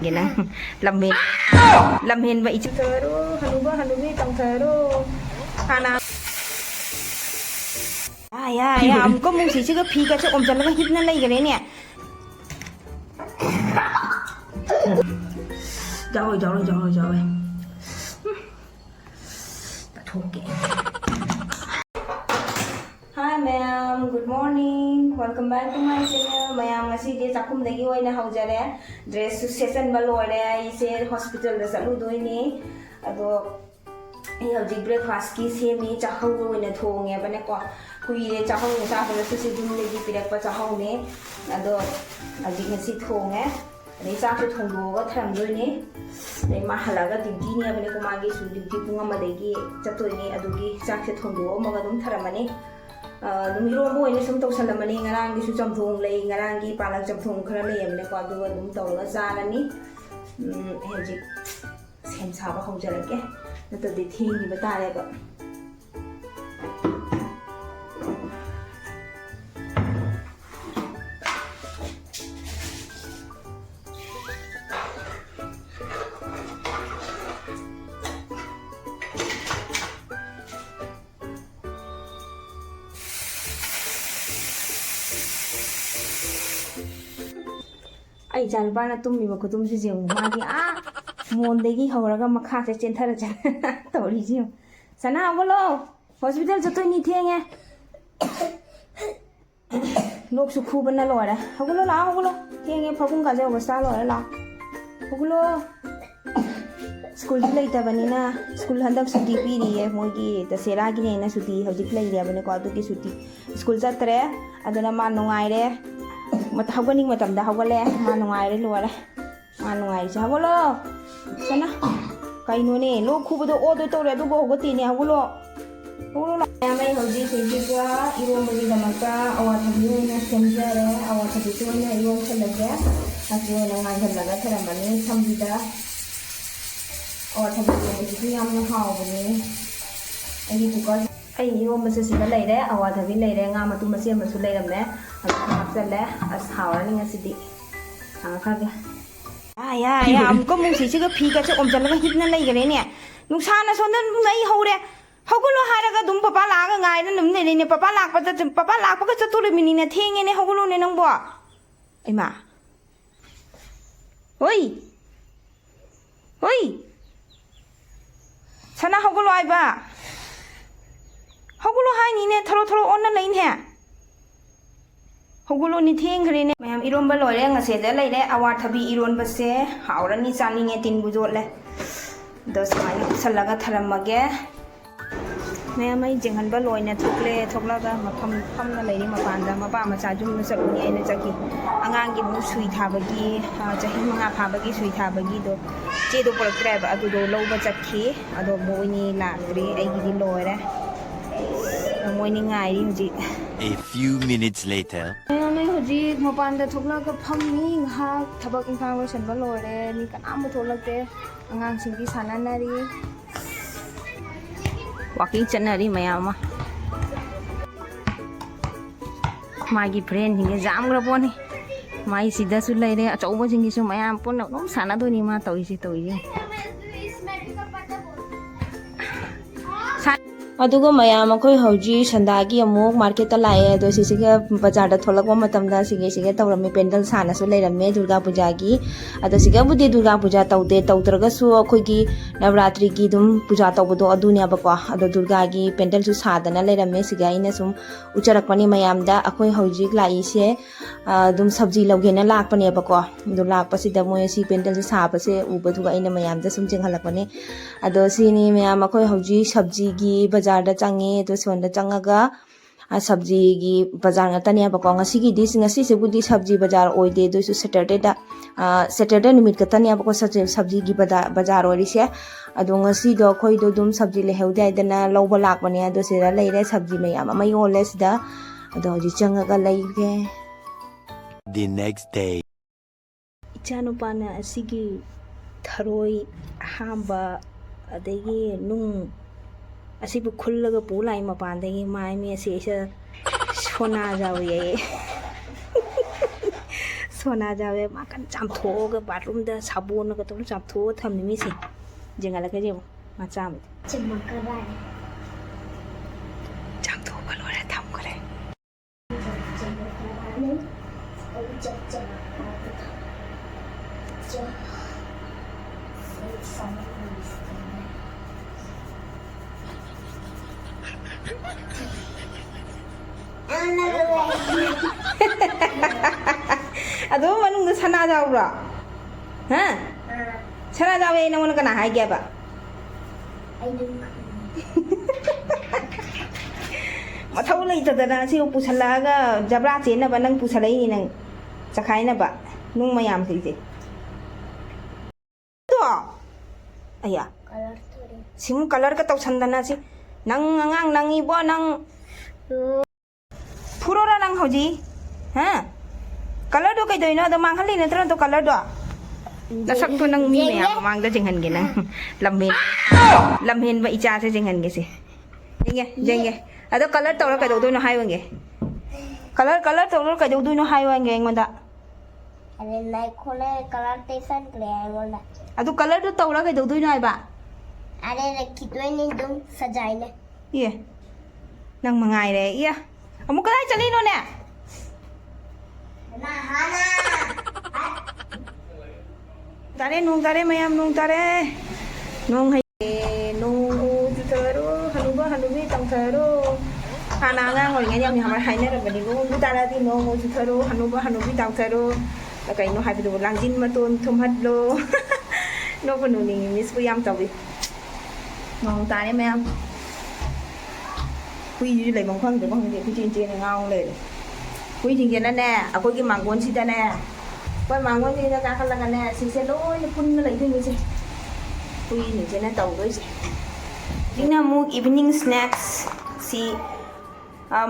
gina lamhin ba ichi taro hanuba hanubi tang taro hana ya amko mung si chiga phi ka che om chala hit na lai gare ne जाओ ठोके Hi ma'am, good morning. Welcome back to my channel. Ma'am, ngasi de chakum dagi oina haujare. Dress session ba lore ai se hospital da salu doini. Ado ai hauji breakfast ki semi chahau oina thonge bane ko. Kui de chahau ne sa ba su si dum legi pirak pa chahau ne. Ado hauji ngasi thonge. Nei cha chu thongdo ga tham doini. Nei ma halaga duty ne bane ko magi su duty punga ma degi chatoini adugi cha che thongdo ma ga dum tharamani. Irombo ini sum tau salamani ngarang di su chamthong lei ngarang gi palak chamthong khara lei amne ko adu dum tau la zarani heji sem sa ba haujarake nato di thingi batare ba ai jan ba na tummi ba ko tum si jeng ma di a mon de gi hawra makha se chen thara chen tori ji sana bolo hospital jato ni thenge lok su khu bana lo ra hawlo la hawlo thenge phagum ga jaw sa lo la hawlo school ji lai ta bani na school handak suti pi ri e mo gi ta sera gi ne na suti hawji lai ri bani ko adu gi suti school ja tre aduna ma nungai re mata hawganing matamda hawgale ma nungai re lore ma nungai sa hawlo sana kaino ne lo khubado odo tore adu go hogati ne hawlo hawlo la mai hoji se ga iro mari damaka awa thabi na semjare awa thabi to na iro khalaga asu na ngai khalaga tharamani samjida awa thabi ne yam na hawbani ai ku ai iromba se sida leire awa thabi leire nga matu mase masu leiramne hapsale as hawrani ngasidi khage ya amko mung si chiga phi ka che om chala hit na lai gare ne nungsa na son nai hore hogolo haraga dum papa la ga ngai na num ne papa lak pa ka chatu le mini ne thenge ne hogolo ne nang bo ai ma oi sana hogolo ai ba hogolo hai ni ne tharo on na lein he hogolo ni theng khare ne mayam iromba loire ngase da leire awar thabi ironba se haurani chani nge tin bu jot le dos mai salaga tharamage mayam ai jengan ba loina thokle thoklaga mafam famna leiri mapanda mapa macha jum na sabuni aina chaki angang gi mu sui thabagi jahi manga phabagi sui thabagi do che do portre ba adu do loba chakhi ado moini lakri ai gi loire moini ngai ri ji A few minutes later. May hoji mapanda thokla ka phamni ha thabak information ba lore ni kanam tholakte angang sing gi sananari walking chanari mayama magi friend hinge jam gra poni mai sida su leire achauba jingi su mayam pon no sana do ni ma toisi adugo mayam akoi hoji sandagi amuk market ta lae do sisiga bazar da tholakwa matamda sige tawrami pendal sana su leirame durga puja gi ado siga budi durga puja tawde tawtraga su akoi gi navratri gi dum puja tawbodo adunya ba ko ado durga gi pendal su sadana leirame siga ina sum ucharakpani mayam da akoi hoji lai se dum sabji logena lakpani ba ko do lakpasi da moy si pendal su saba se uba duga ina mayam da sum jinghalakpani ado sini mayam akoi hoji sabji gi bazar da changi to sonda changaga sabji gi bazar ngatani ba ko ngasi gi dis ngasi se budi sabji bazar oide do su saturday nimit katani ba ko sabji gi bazar ori se ado ngasi do khoi do dum sabji le hewde aidana lawba lakbani ado se da leire sabji mayam amai ole sida ado ji changaga leire The next day. Ichanu pana asigi tharoi hamba adegi nung asibu khullaga pulai mapandagi mai mi ase sona jawi सोनाजावे माकन चामथोग bathroom द साबुन का तो चामथो थमनि मिसे Jenga लगे जेबो माचाम चमकदा चामथो बलोरे थम करे अदो मनुंग सना जाउरा हा सना जावे नमन कना हाइगेबा मथौ लेतदना सि पुसलागा जबरा चेनबा नंग पुसलैनि नंग चखाइनबा नुंग मयाम सिजे तो अया कलर थोड़ी सिम कलर का तौसंदना सि नंग अंगांग नंगी बो नंग फुरोरा नंग हौजी हा कलर दो कइदोइनो द मांगहलि नत्र तो कलर दो नसक तो नंग मी मया मांग द जिंगहन गे नंग लम्हेन बा इचा से जिंगहन गे से जेंगे अदो कलर तौरा कइदोइनो हाइवंगे कलर तौरा कइदोइनो हाइवंगे एंगोंदा अरे लाइक खोले कलर टेशन क्लेंगोंदा अदो कलर दो तौरा कइदोइनो हाइबा अरे रखितोइनि दुम सजाइने ये नंग मंगाई रे ये अमु कदाई चलिनो ने ना हाना तारे नोंग तारे मैम नोंग तारे नोंग है नोंग जुतरो हनुबा हनुबी तंगथरो खाना ngang ngồi nghe nhầm mà hay nè rồi mình cũng chúng ta đã đi nong जुतरो हनुबा हनुबी तंगथरो là cái nó hay bị đồ lang jin mà tôn thum hắt lô nó còn nụ nình miss với em tàu đi nong तारे ma'am quy như lấy mong khăn để mong để quy trên này ngonเลยquy trênนั่นแน่เอาquy cái mảng cuốn xí ta nè quay mảng cuốn xí ta cả khăn là cái nè xí xe lôi phun nó lấy cái gì quy như trên này tàu đấy đi nào mua evening snacks si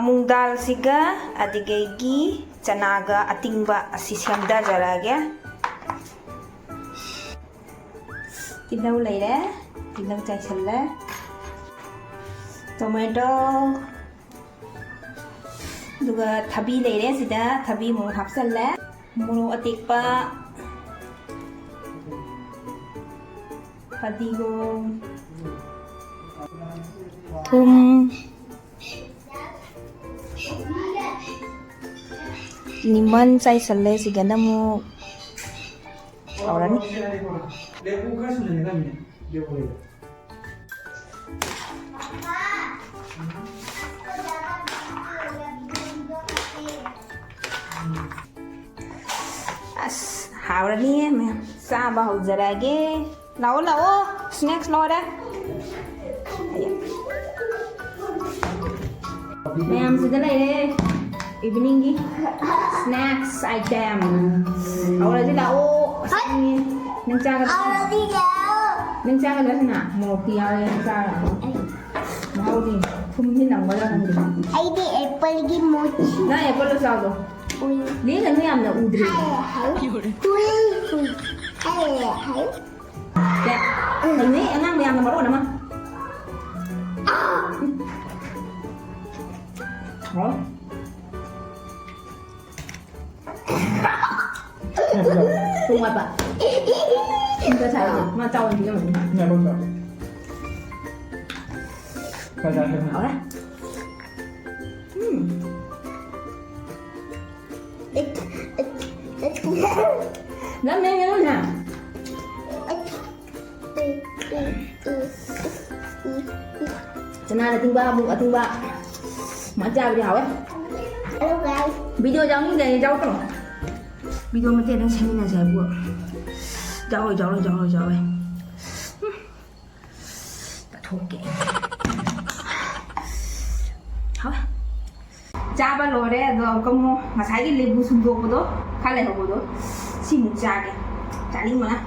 mung dal siga adigegi chanaga atingba si samda jarage tinau lấy đấy tinau chai challa tomato duga thabi leire sida thabi mo hapsalla moro atikpa padigong thum niman chai salle siga namu aurani लेबू का सुनेगा मैं लेबू as haurani me sa ba ho jarage lao snacks lo da ma'am सीधा ले रे evening की snacks item और अजी लाओ नंग चागा already now नंग चागा लसना मोकी आवे नंग चागा माउदी तुम ही नंग वाला नंग ID apple की मोची ना एप्पल लो सागो उई ले गन में आमना उद्री तुई हाय हाय ते ini engang में आमना बड़ो ना हाँ Tung apa? Kita cari, mau tahu juga mana? नहीं बोलता क्या है Hảo đấy. Lắm em nhớ nè. Cho nên là tung ba. Mà cha đi Hảo ấy. Hello guys Video giống như này cháu không? Video mà tiền đang xem là sẽ buộc. Cháu rồi. Đã thua kệ. Hảo ấy. Cha ba lô đấy rồi công mô mà thấy cái lebu sung đồ của đó khá là hậu đó xin một cha kìa trả linh mà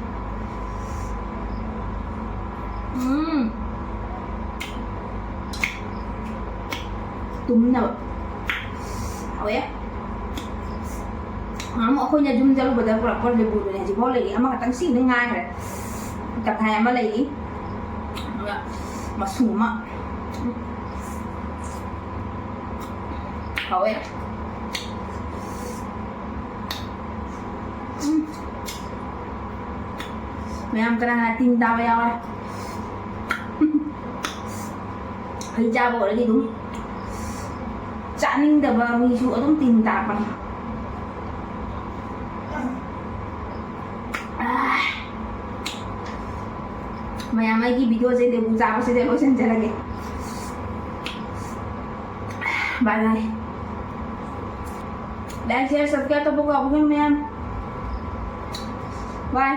tùm nào hậu ấy mà khôi nhà dung ra lúc bây giờ con lebu này chỉ có lấy mà tăng xin nó ngay rồi tập hai mà lấy mà sủng mà hậu ấy ꯃꯌꯥꯝ ꯀꯅꯥ ꯇꯤꯟ ꯇꯥꯕ ꯌꯥꯎꯔꯦ ꯍꯩ ꯆꯥꯕ ꯑꯣꯏꯔꯗꯤ ꯑꯗꯨꯝ ꯆꯥꯅꯤꯡꯗꯕ ꯃꯤꯁꯨ ꯑꯗꯨꯝ ꯇꯤꯟ ꯇꯥꯛꯄꯅꯤ ꯃꯌꯥꯝ ꯑꯩꯒꯤ ꯚꯤꯗꯤꯑꯣꯁꯦ ꯂꯦꯕꯨ ꯆꯥꯕꯁꯤꯗ ꯂꯣꯏꯁꯤꯟꯖꯔꯒꯦ ꯕꯥꯏ ꯕꯥꯏ ꯂꯥꯏꯛ ꯁꯤꯌꯔ ꯁꯕꯁꯀ꯭राꯏꯕ ꯇꯧꯕ ꯀꯥꯎꯕꯤꯒꯅꯨ ꯃꯌꯥꯝ ꯕꯥꯏ